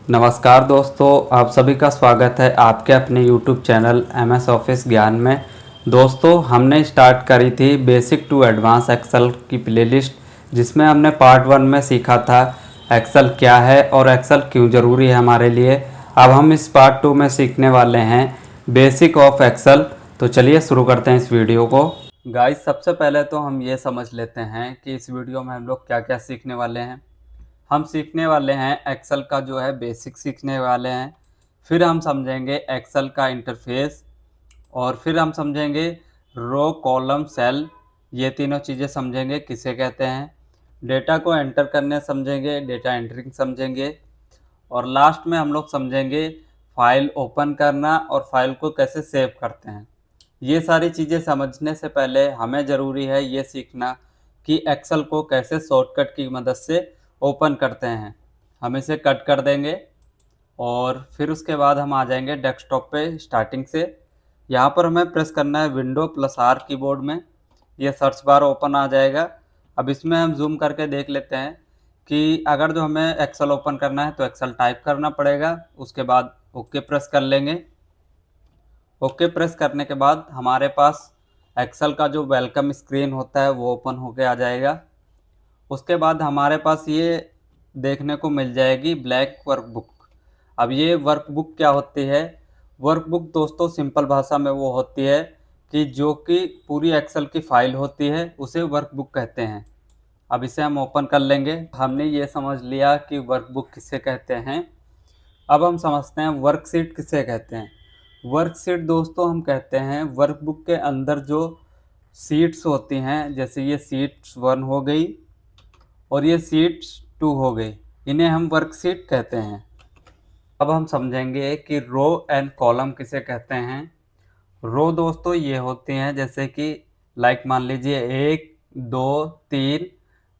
नमस्कार दोस्तों, आप सभी का स्वागत है आपके अपने YouTube चैनल MS ऑफिस ज्ञान में। दोस्तों, हमने स्टार्ट करी थी बेसिक टू एडवांस एक्सेल की प्लेलिस्ट, जिसमें हमने पार्ट 1 में सीखा था एक्सेल क्या है और एक्सेल क्यों ज़रूरी है हमारे लिए। अब हम इस पार्ट 2 में सीखने वाले हैं बेसिक ऑफ एक्सेल। तो चलिए शुरू करते हैं इस वीडियो को। गाइस, सबसे पहले तो हम ये समझ लेते हैं कि इस वीडियो में हम लोग क्या क्या सीखने वाले हैं। हम सीखने वाले हैं एक्सेल का जो है बेसिक सीखने वाले हैं। फिर हम समझेंगे एक्सेल का इंटरफेस, और फिर हम समझेंगे रो कॉलम सेल, ये तीनों चीज़ें समझेंगे किसे कहते हैं। डेटा को एंटर करने समझेंगे, डेटा एंटरिंग समझेंगे, और लास्ट में हम लोग समझेंगे फाइल ओपन करना और फाइल को कैसे सेव करते हैं। ये सारी चीज़ें समझने से पहले हमें ज़रूरी है ये सीखना कि एक्सेल को कैसे शॉर्टकट की मदद से ओपन करते हैं। हम इसे कट कर देंगे और फिर उसके बाद हम आ जाएंगे डेस्कटॉप पे स्टार्टिंग से। यहाँ पर हमें प्रेस करना है विंडो प्लस आर कीबोर्ड में, ये सर्च बार ओपन आ जाएगा। अब इसमें हम जूम करके देख लेते हैं कि अगर जो हमें एक्सेल ओपन करना है तो एक्सेल टाइप करना पड़ेगा, उसके बाद ओके प्रेस कर लेंगे। ओके प्रेस करने के बाद हमारे पास एक्सेल का जो वेलकम स्क्रीन होता है वो ओपन होके आ जाएगा। उसके बाद हमारे पास ये देखने को मिल जाएगी ब्लैक वर्कबुक। अब ये वर्कबुक क्या होती है? वर्कबुक दोस्तों सिंपल भाषा में वो होती है कि जो कि पूरी एक्सेल की फाइल होती है, उसे वर्कबुक कहते हैं। अब इसे हम ओपन कर लेंगे। हमने ये समझ लिया कि वर्कबुक किसे कहते हैं। अब हम समझते हैं वर्कशीट किसे कहते हैं। वर्कशीट दोस्तों हम कहते हैं वर्कबुक के अंदर जो शीट्स होती हैं, जैसे ये शीट्स 1 हो गई और ये शीट्स 2 हो गई, इन्हें हम वर्कशीट कहते हैं। अब हम समझेंगे कि रो एंड कॉलम किसे कहते हैं। रो दोस्तों ये होती हैं जैसे कि मान लीजिए 1 2 3,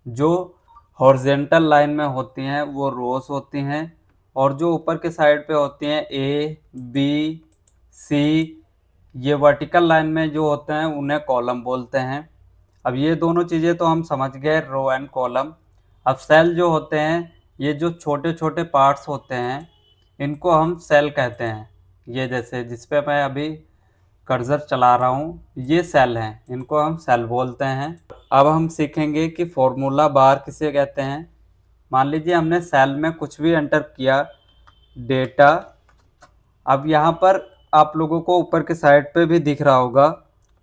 जो हॉरिजेंटल लाइन में होती हैं वो रोज होती हैं, और जो ऊपर के साइड पे होती हैं ए बी सी, ये वर्टिकल लाइन में जो होते हैं उन्हें कॉलम बोलते हैं। अब ये दोनों चीज़ें तो हम समझ गए, रो एंड कॉलम। अब सेल जो होते हैं, ये जो छोटे छोटे पार्ट्स होते हैं इनको हम सेल कहते हैं। ये जैसे जिस पे मैं अभी कर्सर चला रहा हूँ, ये सेल हैं, इनको हम सेल बोलते हैं। अब हम सीखेंगे कि फॉर्मूला बार किसे कहते हैं। मान लीजिए हमने सेल में कुछ भी एंटर किया, डेटा। अब यहाँ पर आप लोगों को ऊपर के साइड पे भी दिख रहा होगा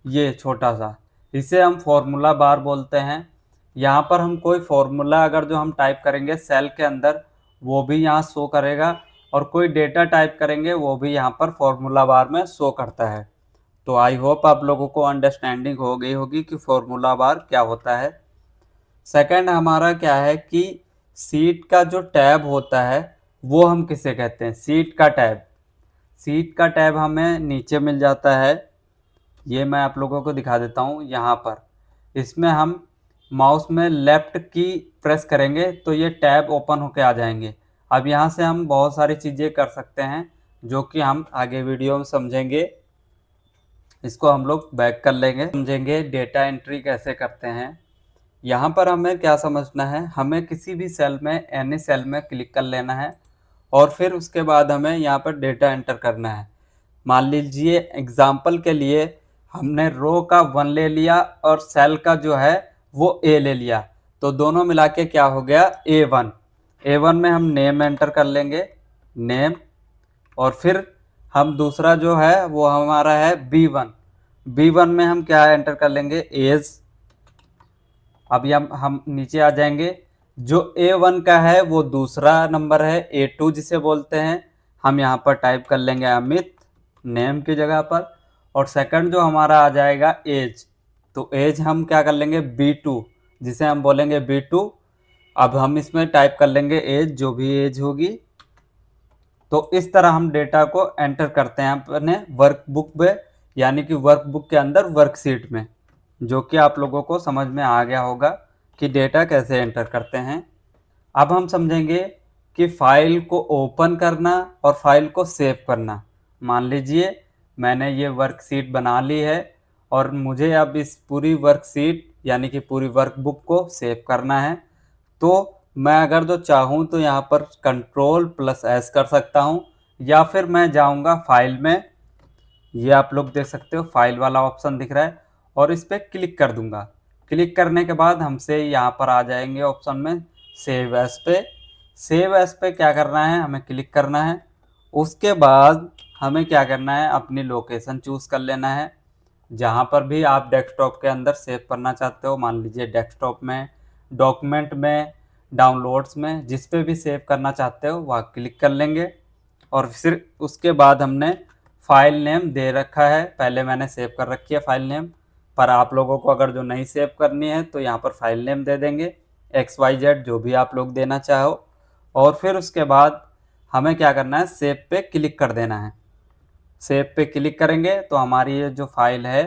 ये छोटा सा, इसे हम फॉर्मूला बार बोलते हैं। यहाँ पर हम कोई फॉर्मूला अगर जो हम टाइप करेंगे सेल के अंदर, वो भी यहाँ शो करेगा, और कोई डेटा टाइप करेंगे वो भी यहाँ पर फॉर्मूला बार में शो करता है। तो आई होप आप लोगों को अंडरस्टैंडिंग हो गई होगी कि फॉर्मूला बार क्या होता है। सेकंड हमारा क्या है कि सीट का जो टैब होता है वो हम किसे कहते हैं। सीट का टैब, सीट का टैब हमें नीचे मिल जाता है। ये मैं आप लोगों को दिखा देता हूँ यहाँ पर। इसमें हम माउस में लेफ्ट की प्रेस करेंगे तो ये टैब ओपन होके आ जाएंगे। अब यहाँ से हम बहुत सारी चीज़ें कर सकते हैं जो कि हम आगे वीडियो में समझेंगे। इसको हम लोग बैक कर लेंगे, समझेंगे डेटा एंट्री कैसे करते हैं। यहाँ पर हमें क्या समझना है, हमें किसी भी सेल में एनी सेल में क्लिक कर लेना है और फिर उसके बाद हमें यहाँ पर डेटा एंटर करना है। मान लीजिए एग्जाम्पल के लिए हमने रो का 1 ले लिया और सेल का जो है वो ए ले लिया, तो दोनों मिला के क्या हो गया A1। A1 में हम नेम एंटर कर लेंगे, नेम, और फिर हम दूसरा जो है वो हमारा है B1। B1 में हम क्या एंटर कर लेंगे, एज। अब हम नीचे आ जाएंगे, जो A1 का है वो दूसरा नंबर है, A2 जिसे बोलते हैं, हम यहाँ पर टाइप कर लेंगे अमित नेम की जगह पर। और सेकंड जो हमारा आ जाएगा एज, तो एज हम क्या कर लेंगे B2, जिसे हम बोलेंगे B2। अब हम इसमें टाइप कर लेंगे एज, जो भी एज होगी। तो इस तरह हम डेटा को एंटर करते हैं अपने वर्कबुक में, यानी कि वर्कबुक के अंदर वर्कशीट में, जो कि आप लोगों को समझ में आ गया होगा कि डेटा कैसे एंटर करते हैं। अब हम समझेंगे कि फाइल को ओपन करना और फाइल को सेव करना। मान लीजिए मैंने ये वर्कशीट बना ली है और मुझे अब इस पूरी वर्कशीट यानी कि पूरी वर्कबुक को सेव करना है। तो मैं अगर जो चाहूँ तो यहाँ पर Ctrl+S कर सकता हूँ, या फिर मैं जाऊँगा फाइल में। ये आप लोग देख सकते हो फाइल वाला ऑप्शन दिख रहा है, और इस पर क्लिक कर दूंगा। क्लिक करने के बाद हमसे यहाँ पर आ जाएंगे ऑप्शन में सेव एज पे। सेव एज पे क्या करना है, हमें क्लिक करना है। उसके बाद हमें क्या करना है, अपनी लोकेशन चूज कर लेना है, जहाँ पर भी आप डेस्कटॉप के अंदर सेव करना चाहते हो। मान लीजिए डेस्कटॉप में, डॉक्यूमेंट में, डाउनलोड्स में, जिस पे भी सेव करना चाहते हो वहाँ क्लिक कर लेंगे। और फिर उसके बाद हमने फाइल नेम दे रखा है, पहले मैंने सेव कर रखी है फाइल नेम। पर आप लोगों को अगर जो नहीं सेव करनी है तो यहाँ पर फाइल नेम दे देंगे XYZ, जो भी आप लोग देना चाहो। और फिर उसके बाद हमें क्या करना है, सेव पे क्लिक कर देना है। सेव पे क्लिक करेंगे तो हमारी ये जो फाइल है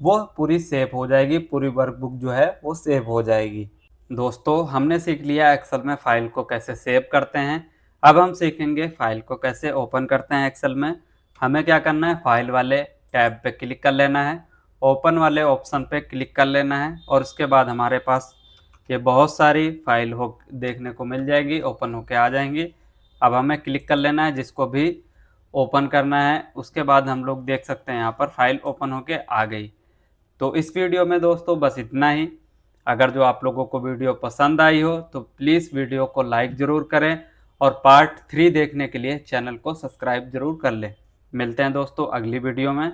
वो पूरी सेव हो जाएगी, पूरी वर्कबुक जो है वो सेव हो जाएगी। दोस्तों, हमने सीख लिया एक्सेल में फाइल को कैसे सेव करते हैं। अब हम सीखेंगे फाइल को कैसे ओपन करते हैं एक्सेल में। हमें क्या करना है, फाइल वाले टैब पे क्लिक कर लेना है, ओपन वाले ऑप्शन पे क्लिक कर लेना है, और उसके बाद हमारे पास ये बहुत सारी फाइल हो देखने को मिल जाएगी, ओपन होके आ जाएंगी। अब हमें क्लिक कर लेना है जिसको भी ओपन करना है। उसके बाद हम लोग देख सकते हैं यहाँ पर फाइल ओपन होके आ गई। तो इस वीडियो में दोस्तों बस इतना ही। अगर जो आप लोगों को वीडियो पसंद आई हो तो प्लीज़ वीडियो को लाइक ज़रूर करें, और पार्ट 3 देखने के लिए चैनल को सब्सक्राइब ज़रूर कर लें। मिलते हैं दोस्तों अगली वीडियो में।